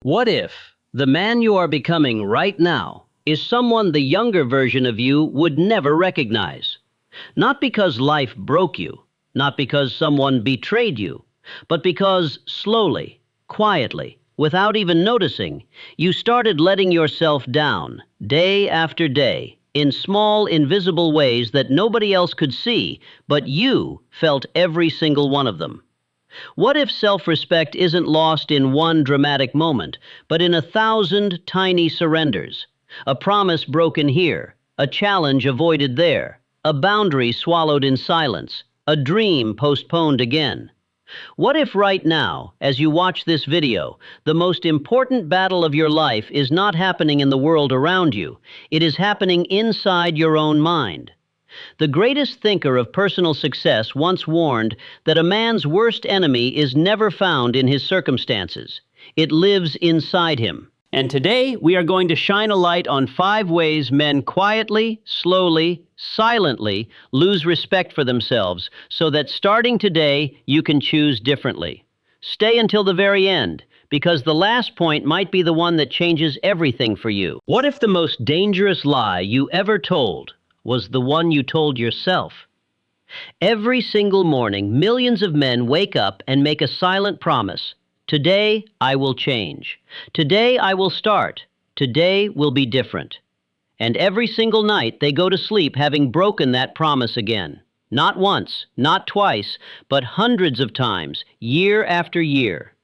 What if the man you are becoming right now is someone the younger version of you would never recognize? Not because life broke you, not because someone betrayed you, but because slowly, quietly, without even noticing, you started letting yourself down day after day in small, invisible ways that nobody else could see, but you felt every single one of them. What if self-respect isn't lost in one dramatic moment, but in 1,000 tiny surrenders? A promise broken here, a challenge avoided there, a boundary swallowed in silence, a dream postponed again. What if right now, as you watch this video, the most important battle of your life is not happening in the world around you, it is happening inside your own mind? The greatest thinker of personal success once warned that a man's worst enemy is never found in his circumstances. It lives inside him. And today, we are going to shine a light on 5 ways men quietly, slowly, silently lose respect for themselves, so that starting today, you can choose differently. Stay until the very end, because the last point might be the one that changes everything for you. What if the most dangerous lie you ever told was the one you told yourself? Every single morning, millions of men wake up and make a silent promise. Today, I will change. Today, I will start. Today will be different. And every single night, they go to sleep having broken that promise again. Not once, not twice, but hundreds of times, year after year.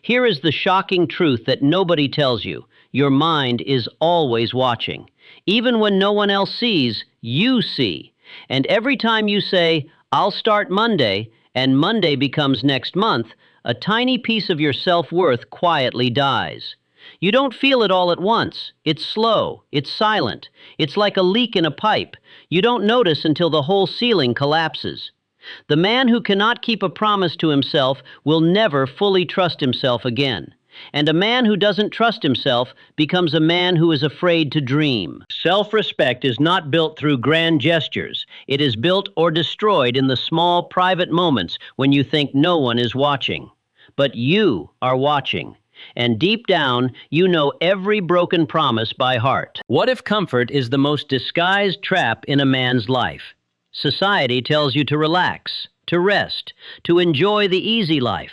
Here is the shocking truth that nobody tells you. Your mind is always watching. Even when no one else sees, you see. And every time you say, I'll start Monday, and Monday becomes next month, a tiny piece of your self-worth quietly dies. You don't feel it all at once. It's slow. It's silent. It's like a leak in a pipe. You don't notice until the whole ceiling collapses. The man who cannot keep a promise to himself will never fully trust himself again. And a man who doesn't trust himself becomes a man who is afraid to dream. Self-respect is not built through grand gestures. It is built or destroyed in the small, private moments when you think no one is watching. But you are watching. And deep down, you know every broken promise by heart. What if comfort is the most disguised trap in a man's life? Society tells you to relax, to rest, to enjoy the easy life.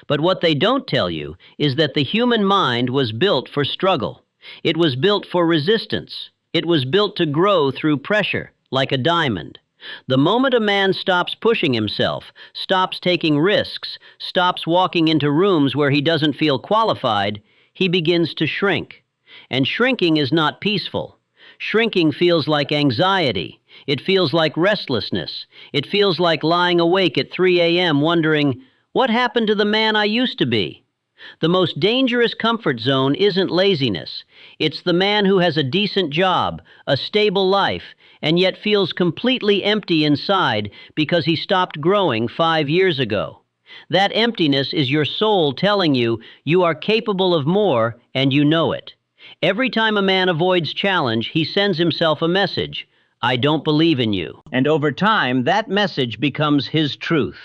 But what they don't tell you is that the human mind was built for struggle. It was built for resistance. It was built to grow through pressure, like a diamond. The moment a man stops pushing himself, stops taking risks, stops walking into rooms where he doesn't feel qualified, he begins to shrink. And shrinking is not peaceful. Shrinking feels like anxiety. It feels like restlessness. It feels like lying awake at 3 a.m. wondering, what happened to the man I used to be? The most dangerous comfort zone isn't laziness. It's the man who has a decent job, a stable life, and yet feels completely empty inside because he stopped growing 5 years ago. That emptiness is your soul telling you you are capable of more, and you know it. Every time a man avoids challenge, he sends himself a message, I don't believe in you. And over time, that message becomes his truth.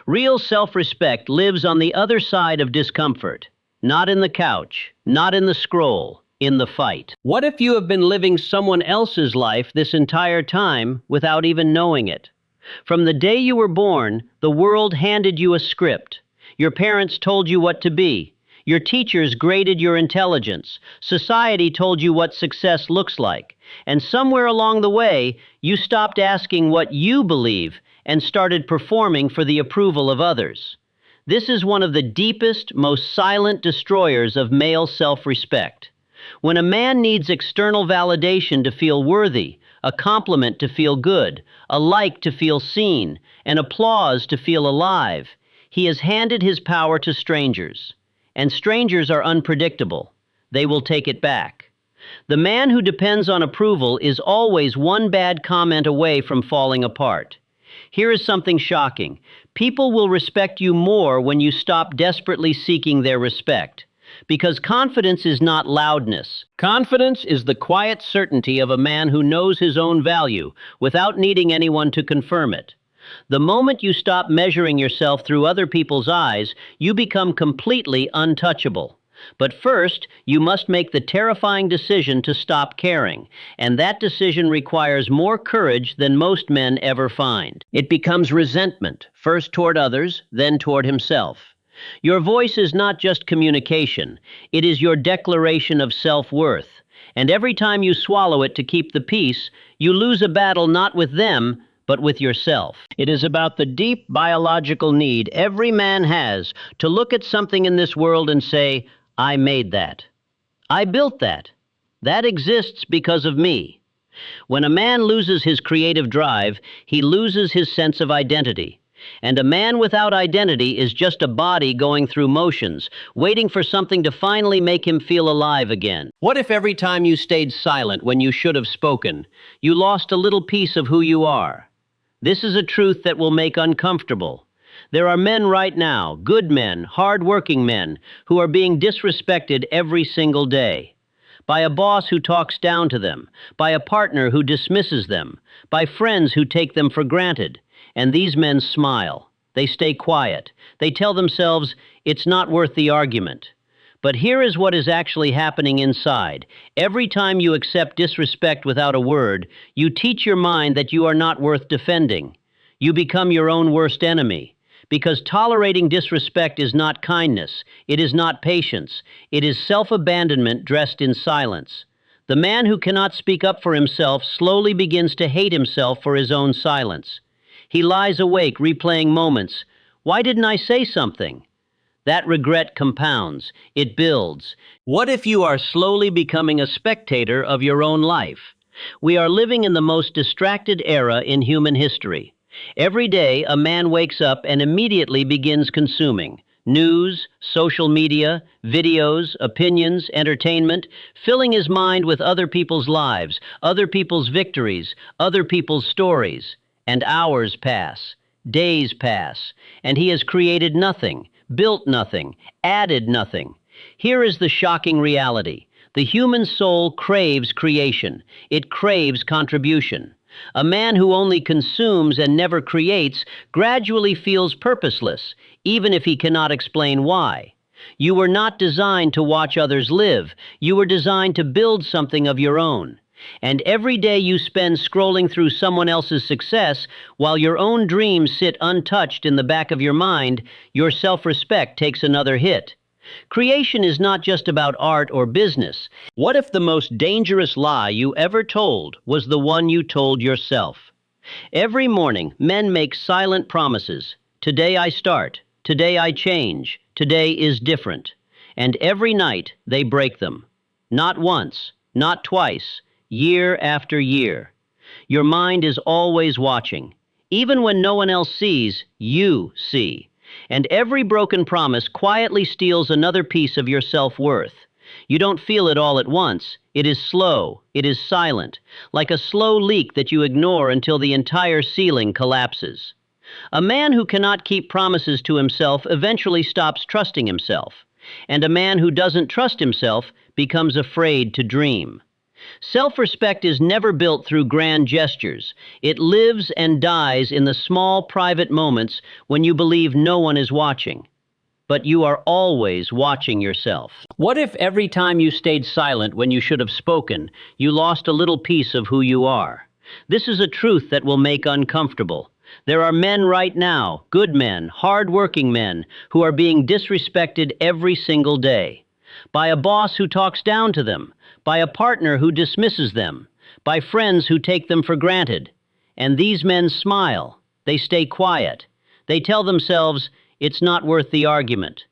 Real self-respect lives on the other side of discomfort, not in the couch, not in the scroll, in the fight. What if you have been living someone else's life this entire time without even knowing it? From the day you were born, the world handed you a script. Your parents told you what to be. Your teachers graded your intelligence. Society told you what success looks like. And somewhere along the way, you stopped asking what you believe and started performing for the approval of others. This is one of the deepest, most silent destroyers of male self-respect. When a man needs external validation to feel worthy, a compliment to feel good, a like to feel seen, and applause to feel alive, he has handed his power to strangers. And strangers are unpredictable. They will take it back. The man who depends on approval is always one bad comment away from falling apart. Here is something shocking. People will respect you more when you stop desperately seeking their respect. Because confidence is not loudness. Confidence is the quiet certainty of a man who knows his own value without needing anyone to confirm it. The moment you stop measuring yourself through other people's eyes, you become completely untouchable. But first, you must make the terrifying decision to stop caring, and that decision requires more courage than most men ever find. It becomes resentment, first toward others, then toward himself. Your voice is not just communication, it is your declaration of self-worth. And every time you swallow it to keep the peace, you lose a battle not with them, but with yourself. It is about the deep biological need every man has to look at something in this world and say, I made that. I built that. That exists because of me. When a man loses his creative drive, he loses his sense of identity. And a man without identity is just a body going through motions, waiting for something to finally make him feel alive again. What if every time you stayed silent when you should have spoken, you lost a little piece of who you are? This is a truth that will make uncomfortable. There are men right now, good men, hard-working men, who are being disrespected every single day. By a boss who talks down to them, by a partner who dismisses them, by friends who take them for granted. And these men smile. They stay quiet. They tell themselves, it's not worth the argument. But here is what is actually happening inside. Every time you accept disrespect without a word, you teach your mind that you are not worth defending. You become your own worst enemy. Because tolerating disrespect is not kindness. It is not patience. It is self-abandonment dressed in silence. The man who cannot speak up for himself slowly begins to hate himself for his own silence. He lies awake, replaying moments. Why didn't I say something? That regret compounds. It builds. What if you are slowly becoming a spectator of your own life? We are living in the most distracted era in human history. Every day, a man wakes up and immediately begins consuming news, social media, videos, opinions, entertainment, filling his mind with other people's lives, other people's victories, other people's stories. And hours pass, days pass, and he has created nothing, built nothing, added nothing. Here is the shocking reality. The human soul craves creation. It craves contribution. A man who only consumes and never creates gradually feels purposeless, even if he cannot explain why. You were not designed to watch others live. You were designed to build something of your own. And every day you spend scrolling through someone else's success while your own dreams sit untouched in the back of your mind, your self-respect takes another hit. Creation is not just about art or business. What if the most dangerous lie you ever told was the one you told yourself? Every morning, men make silent promises. Today I start. Today I change. Today is different. And every night they break them. Not once, not twice. Year after year. Your mind is always watching. Even when no one else sees, you see. And every broken promise quietly steals another piece of your self-worth. You don't feel it all at once. It is slow. It is silent, like a slow leak that you ignore until the entire ceiling collapses. A man who cannot keep promises to himself eventually stops trusting himself. And a man who doesn't trust himself becomes afraid to dream. Self-respect is never built through grand gestures. It lives and dies in the small, private moments when you believe no one is watching. But you are always watching yourself. What if every time you stayed silent when you should have spoken, you lost a little piece of who you are? This is a truth that will make uncomfortable. There are men right now, good men, hard-working men, who are being disrespected every single day. By a boss who talks down to them, by a partner who dismisses them, by friends who take them for granted. And these men smile. They stay quiet. They tell themselves, it's not worth the argument.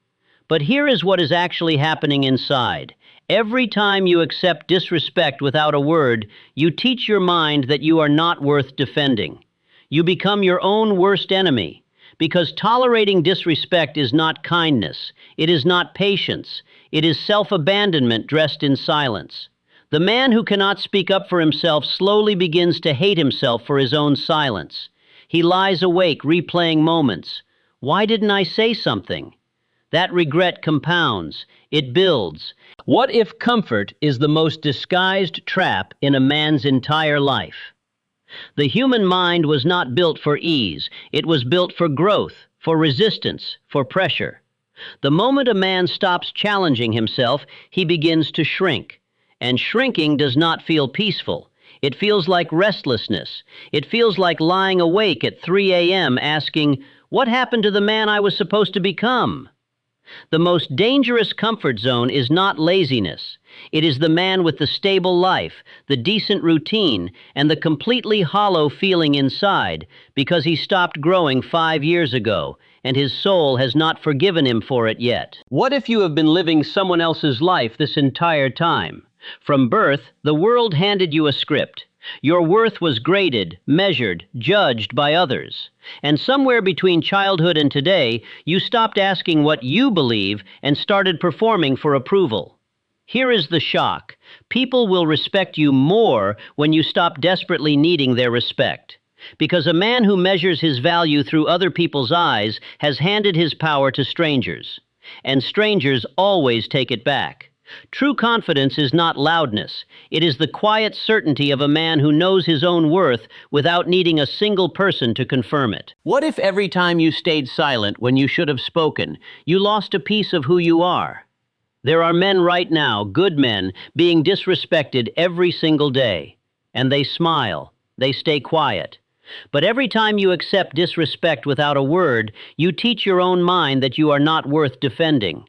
But here is what is actually happening inside. Every time you accept disrespect without a word, you teach your mind that you are not worth defending. You become your own worst enemy. Because tolerating disrespect is not kindness. It is not patience. It is self-abandonment dressed in silence. The man who cannot speak up for himself slowly begins to hate himself for his own silence. He lies awake, replaying moments. Why didn't I say something? That regret compounds. It builds. What if comfort is the most disguised trap in a man's entire life? The human mind was not built for ease. It was built for growth, for resistance, for pressure. The moment a man stops challenging himself, he begins to shrink. And shrinking does not feel peaceful. It feels like restlessness. It feels like lying awake at 3 a.m. asking, "What happened to the man I was supposed to become?" The most dangerous comfort zone is not laziness. It is the man with the stable life, the decent routine, and the completely hollow feeling inside because he stopped growing 5 years ago, and his soul has not forgiven him for it yet. What if you have been living someone else's life this entire time? From birth, the world handed you a script. Your worth was graded, measured, judged by others. And somewhere between childhood and today, you stopped asking what you believe and started performing for approval. Here is the shock. People will respect you more when you stop desperately needing their respect. Because a man who measures his value through other people's eyes has handed his power to strangers. And strangers always take it back. True confidence is not loudness. It is the quiet certainty of a man who knows his own worth without needing a single person to confirm it. What if every time you stayed silent when you should have spoken, you lost a piece of who you are? There are men right now, good men, being disrespected every single day. And they smile. They stay quiet. But every time you accept disrespect without a word, you teach your own mind that you are not worth defending.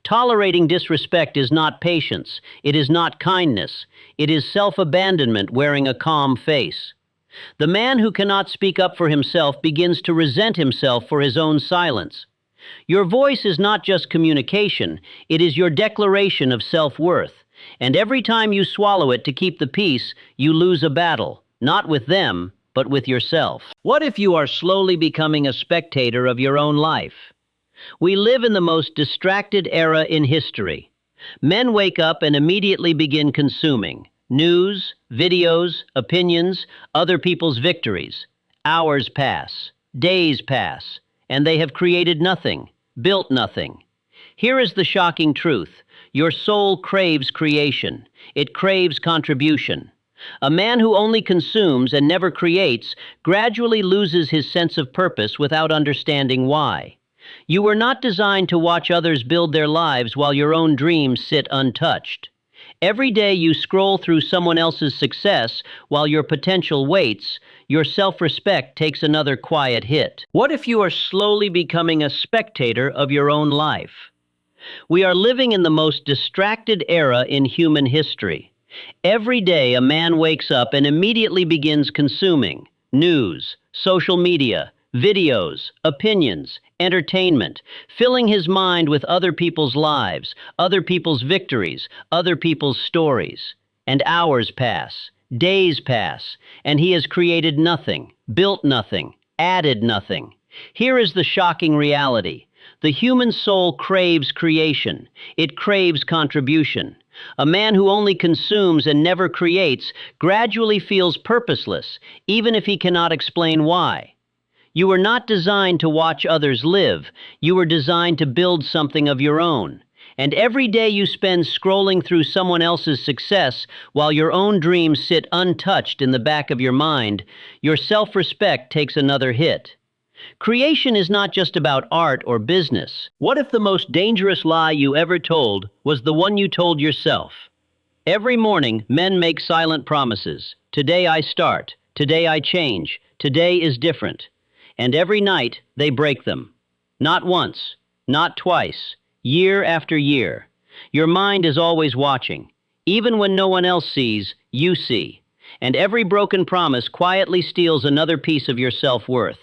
Tolerating disrespect is not patience. It is not kindness. It is self-abandonment wearing a calm face. The man who cannot speak up for himself begins to resent himself for his own silence. Your voice is not just communication. It is your declaration of self-worth. And every time you swallow it to keep the peace, you lose a battle, not with them, but with yourself. What if you are slowly becoming a spectator of your own life? We live in the most distracted era in history. Men wake up and immediately begin consuming news, videos, opinions, other people's victories. Hours pass, days pass, and they have created nothing, built nothing. Here is the shocking truth. Your soul craves creation. It craves contribution. A man who only consumes and never creates gradually loses his sense of purpose without understanding why. You were not designed to watch others build their lives while your own dreams sit untouched. Every day you scroll through someone else's success while your potential waits, your self-respect takes another quiet hit. What if you are slowly becoming a spectator of your own life? We are living in the most distracted era in human history. Every day a man wakes up and immediately begins consuming news, social media, videos, opinions, entertainment, filling his mind with other people's lives, other people's victories, other people's stories. And hours pass, days pass, and he has created nothing, built nothing, added nothing. Here is the shocking reality. The human soul craves creation. It craves contribution. A man who only consumes and never creates gradually feels purposeless, even if he cannot explain why. You were not designed to watch others live. You were designed to build something of your own. And every day you spend scrolling through someone else's success while your own dreams sit untouched in the back of your mind, your self-respect takes another hit. Creation is not just about art or business. What if the most dangerous lie you ever told was the one you told yourself? Every morning, men make silent promises. Today I start. Today I change. Today is different. And every night, they break them. Not once, not twice, year after year. Your mind is always watching. Even when no one else sees, you see. And every broken promise quietly steals another piece of your self-worth.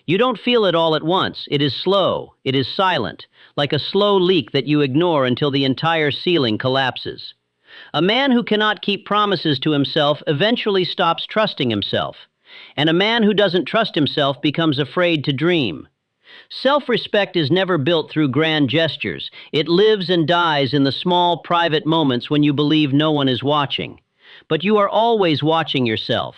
You don't feel it all at once. It is slow. It is silent, like a slow leak that you ignore until the entire ceiling collapses. A man who cannot keep promises to himself eventually stops trusting himself. And a man who doesn't trust himself becomes afraid to dream. Self-respect is never built through grand gestures. It lives and dies in the small, private moments when you believe no one is watching. But you are always watching yourself.